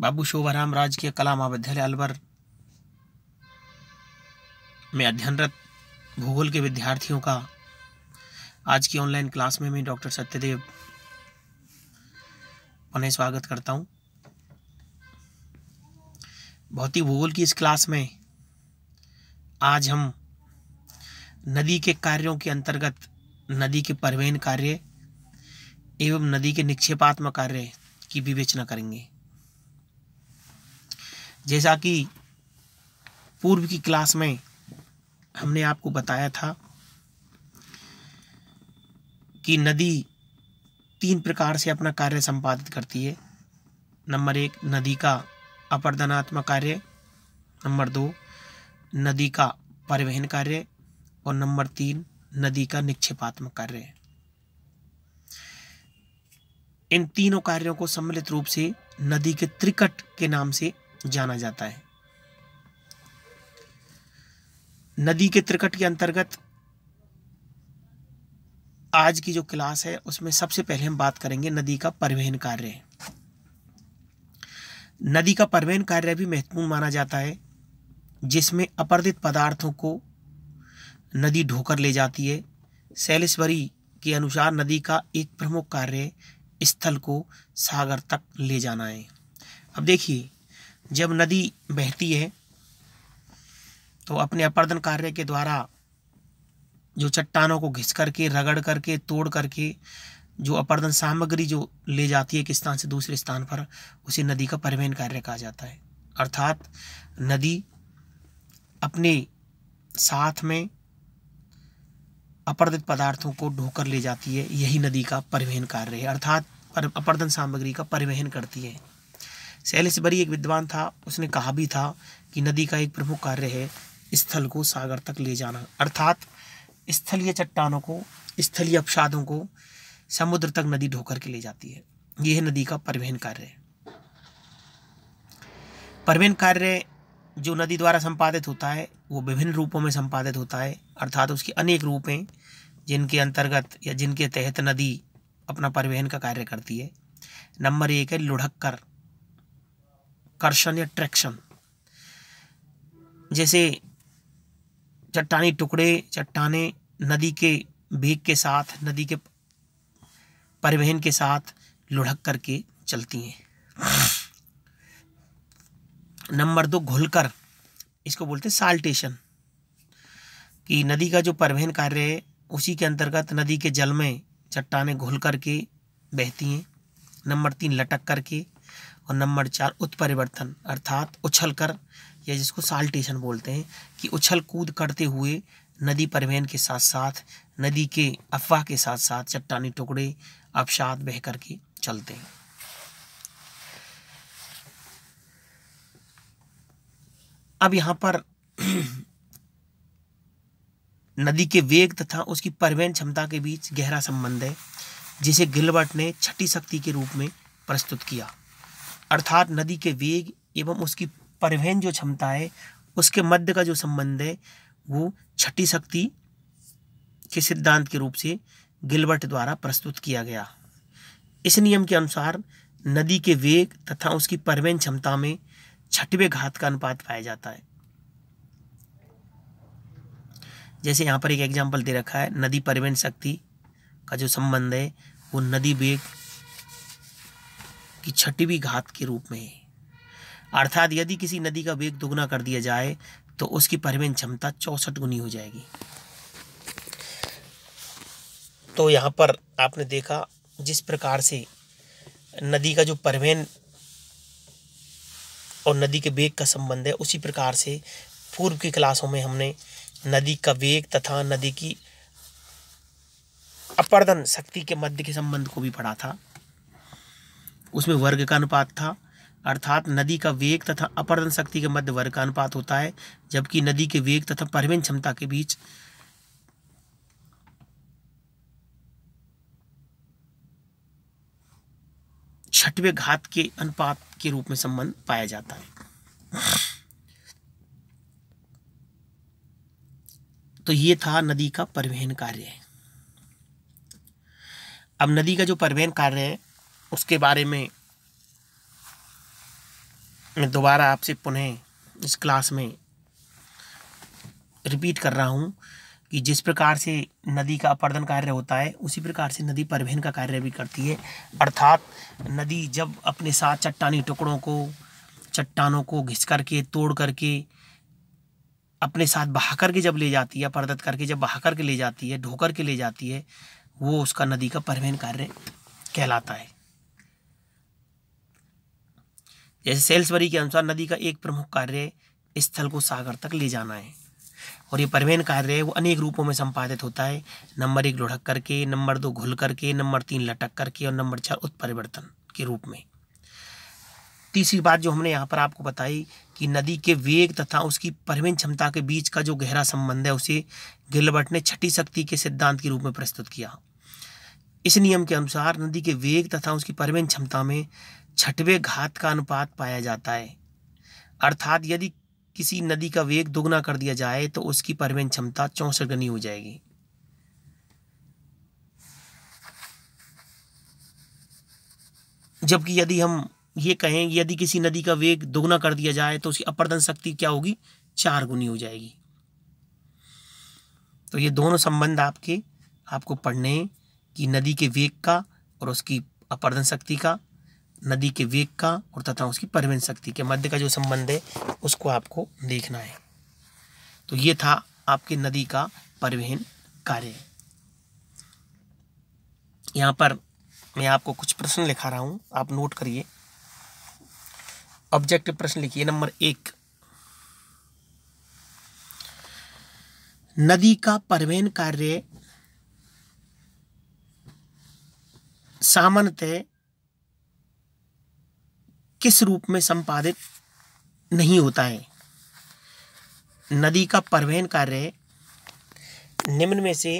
बाबू शोभाराम राजकीय कला महाविद्यालय अलवर में अध्ययनरत भूगोल के विद्यार्थियों का आज की ऑनलाइन क्लास में मैं डॉक्टर सत्यदेव उन्हें स्वागत करता हूं। भौतिक भूगोल की इस क्लास में आज हम नदी के कार्यों के अंतर्गत नदी के परिवहन कार्य एवं नदी के निक्षेपात्मक कार्य की विवेचना करेंगे। जैसा कि पूर्व की क्लास में हमने आपको बताया था कि नदी 3 प्रकार से अपना कार्य संपादित करती है। नंबर 1 नदी का अपरदनात्मक कार्य, नंबर 2 नदी का परिवहन कार्य और नंबर 3 नदी का निक्षेपात्मक कार्य। इन तीनों कार्यों को सम्मिलित रूप से नदी के त्रिकट के नाम से जाना जाता है। नदी के त्रिकट के अंतर्गत आज की जो क्लास है उसमें सबसे पहले हम बात करेंगे नदी का परिवहन कार्य। नदी का परिवहन कार्य भी महत्वपूर्ण माना जाता है, जिसमें अपरदित पदार्थों को नदी ढोकर ले जाती है। सैलिसबरी के अनुसार नदी का एक प्रमुख कार्य स्थल को सागर तक ले जाना है। अब देखिए, जब नदी बहती है तो अपने अपरदन कार्य के द्वारा जो चट्टानों को घिस करके, रगड़ करके, तोड़ करके जो अपरदन सामग्री जो ले जाती है एक स्थान से दूसरे स्थान पर, उसे नदी का परिवहन कार्य कहा जाता है। अर्थात नदी अपने साथ में अपरदित पदार्थों को ढोकर ले जाती है, यही नदी का परिवहन कार्य है। अर्थात अपरदन सामग्री का परिवहन करती है। सैलिसबरी एक विद्वान था, उसने कहा भी था कि नदी का एक प्रमुख कार्य है स्थल को सागर तक ले जाना। अर्थात स्थलीय चट्टानों को, स्थलीय अपसादों को समुद्र तक नदी ढोकर के ले जाती है। यह नदी का परिवहन कार्य है। परिवहन कार्य जो नदी द्वारा संपादित होता है वो विभिन्न रूपों में संपादित होता है। अर्थात उसके अनेक रूप हैं जिनके अंतर्गत या जिनके तहत नदी अपना परिवहन का कार्य करती है। नंबर 1 है लुढ़क कर्षण या ट्रैक्शन। जैसे चट्टानी टुकड़े, चट्टाने नदी के वेग के साथ, नदी के परिवहन के साथ लुढ़क करके चलती हैं। नंबर 2 घुलकर, इसको बोलते हैं साल्टेशन, कि नदी का जो परिवहन कार्य है उसी के अंतर्गत नदी के जल में चट्टानें घुल करके बहती हैं। नंबर 3 लटक करके और नंबर 4 उत्परिवर्तन, अर्थात उछल कर, या जिसको साल्टेशन बोलते हैं, कि उछल कूद करते हुए नदी परिवहन के साथ साथ, नदी के अफवाह के साथ साथ चट्टानी टुकड़े अपसाद बह करके चलते हैं। अब यहाँ पर नदी के वेग तथा उसकी परिवहन क्षमता के बीच गहरा संबंध है, जिसे गिलबर्ट ने छठी शक्ति के रूप में प्रस्तुत किया। अर्थात नदी के वेग एवं उसकी परिवहन जो क्षमता है उसके मध्य का जो संबंध है वो छठी शक्ति के सिद्धांत के रूप से गिलबर्ट द्वारा प्रस्तुत किया गया। इस नियम के अनुसार नदी के वेग तथा उसकी परिवहन क्षमता में छठवें घात का अनुपात पाया जाता है। जैसे यहाँ पर एक एग्जाम्पल दे रखा है, नदी परिवहन शक्ति का जो संबंध है वो नदी वेग की छठवीं घात के रूप में है। अर्थात यदि किसी नदी का वेग दुगना कर दिया जाए तो उसकी परिवहन क्षमता 64 गुनी हो जाएगी। तो यहाँ पर आपने देखा जिस प्रकार से नदी का जो परिवहन और नदी के वेग का संबंध है, उसी प्रकार से पूर्व की क्लासों में हमने नदी का वेग तथा नदी की अपरदन शक्ति के मध्य के संबंध को भी पढ़ा था। उसमें वर्ग का अनुपात था। अर्थात नदी का वेग तथा अपरदन शक्ति के मध्य वर्ग का अनुपात होता है, जबकि नदी के वेग तथा परिवहन क्षमता के बीच छठवें घात के अनुपात के रूप में संबंध पाया जाता है। तो ये था नदी का परिवहन कार्य। अब नदी का जो परिवहन कार्य है उसके बारे में मैं दोबारा आपसे पुनः इस क्लास में रिपीट कर रहा हूँ कि जिस प्रकार से नदी का अपर्दन कार्य होता है उसी प्रकार से नदी परिवहन का कार्य भी करती है। अर्थात नदी जब अपने साथ चट्टानी टुकड़ों को, चट्टानों को घिस करके, तोड़ करके, अपने साथ बहा करके जब ले जाती है, अपरदत करके जब बहा करके ले जाती है, ढो करके ले जाती है, वो उसका नदी का परिवहन कार्य कहलाता है। जैसे सेल्सबरी के अनुसार नदी का एक प्रमुख कार्य स्थल को सागर तक ले जाना है और ये परिवहन कार्य है वो अनेक रूपों में संपादित होता है। नंबर 1 लुढ़क करके, नंबर 2 घुल करके, नंबर 3 लटक करके और नंबर 4 उत्परिवर्तन के रूप में। तीसरी बात जो हमने यहाँ पर आपको बताई कि नदी के वेग तथा उसकी परिवहन क्षमता के बीच का जो गहरा संबंध है उसे गिलबर्ट ने छठी शक्ति के सिद्धांत के रूप में प्रस्तुत किया। इस नियम के अनुसार नदी के वेग तथा उसकी परिवहन क्षमता में छठवें घात का अनुपात पाया जाता है। अर्थात यदि किसी नदी का वेग दोगुना कर दिया जाए तो उसकी परिवहन क्षमता 64 गुनी हो जाएगी। जबकि यदि हम ये कहें यदि किसी नदी का वेग दोगुना कर दिया जाए तो उसकी अपरदन शक्ति क्या होगी, 4 गुनी हो जाएगी। तो ये दोनों संबंध आपको पढ़ने हैं कि नदी के वेग का और उसकी अपरदन शक्ति का, नदी के वेग का और तथा उसकी परिवहन शक्ति के मध्य का जो संबंध है उसको आपको देखना है। तो ये था आपके नदी का परिवहन कार्य। यहाँ पर मैं आपको कुछ प्रश्न लिखा रहा हूँ, आप नोट करिए। ऑब्जेक्टिव प्रश्न लिखिए। नंबर 1, नदी का परिवहन कार्य सामान्यतः किस रूप में संपादित नहीं होता है? नदी का परिवहन कार्य निम्न में से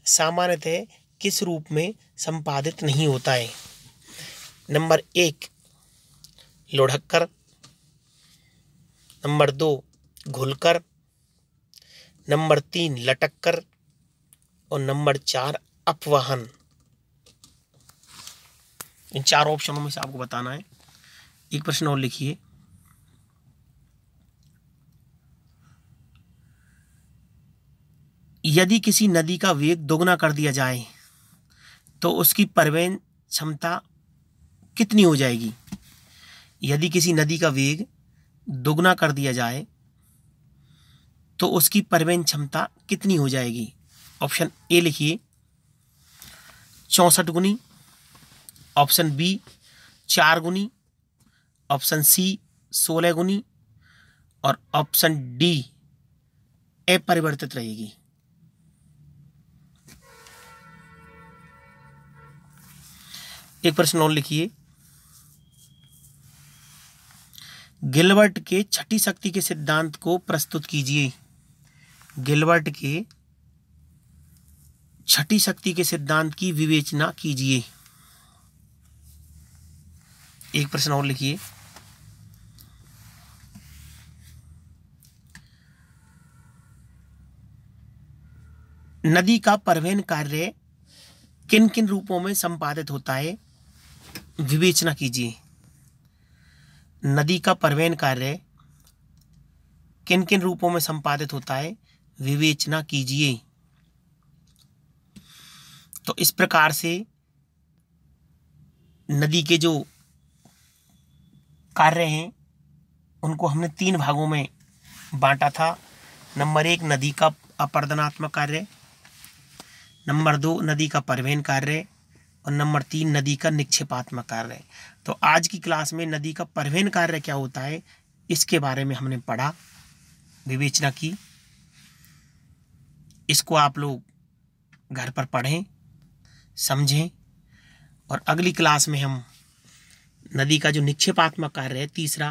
सामान्यतः किस रूप में संपादित नहीं होता है? नंबर 1 लुढ़क कर, नंबर 2 घुलकर, नंबर 3 लटक कर और नंबर 4 अपवहन। इन 4 ऑप्शनों में से आपको बताना है। एक प्रश्न और लिखिए। यदि किसी नदी का वेग दोगुना कर दिया जाए तो उसकी परिवहन क्षमता कितनी हो जाएगी? यदि किसी नदी का वेग दोगुना कर दिया जाए तो उसकी परिवहन क्षमता कितनी हो जाएगी? ऑप्शन ए लिखिए 64 गुनी, ऑप्शन बी 4 गुनी, ऑप्शन सी 16 गुनी और ऑप्शन डी अपरिवर्तित रहेगी। एक प्रश्न और लिखिए। गिलबर्ट के छठी शक्ति के सिद्धांत को प्रस्तुत कीजिए। गिलबर्ट के छठी शक्ति के सिद्धांत की विवेचना कीजिए। एक प्रश्न और लिखिए। नदी का परिवहन कार्य किन किन रूपों में संपादित होता है? विवेचना कीजिए। नदी का परिवहन कार्य किन किन रूपों में संपादित होता है? विवेचना कीजिए। तो इस प्रकार से नदी के जो कार्य हैं उनको हमने 3 भागों में बांटा था। नंबर 1 नदी का अपरदनात्मक कार्य, नंबर 2 नदी का परिवहन कार्य और नंबर 3 नदी का निक्षेपात्मक कार्य। तो आज की क्लास में नदी का परिवहन कार्य क्या होता है इसके बारे में हमने पढ़ा, विवेचना की। इसको आप लोग घर पर पढ़ें, समझें और अगली क्लास में हम नदी का जो निक्षेपात्मक कार्य है तीसरा,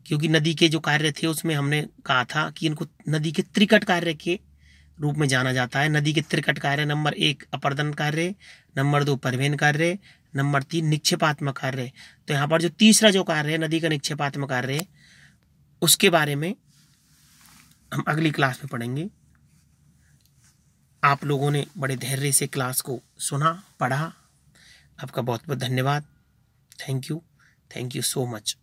क्योंकि नदी के जो कार्य थे उसमें हमने कहा था कि इनको नदी के त्रिकट कार्य के रूप में जाना जाता है। नदी के त्रिकट कार्य नंबर 1 अपरदन कार्य, नंबर 2 परिवहन कार्य, नंबर 3 निक्षेपात्मक कार्य। तो यहाँ पर जो तीसरा जो कार्य है नदी का निक्षेपात्मक कार्य, उसके बारे में हम अगली क्लास में पढ़ेंगे। आप लोगों ने बड़े धैर्य से क्लास को सुना, पढ़ा। आपका बहुत बहुत धन्यवाद। Thank you so much.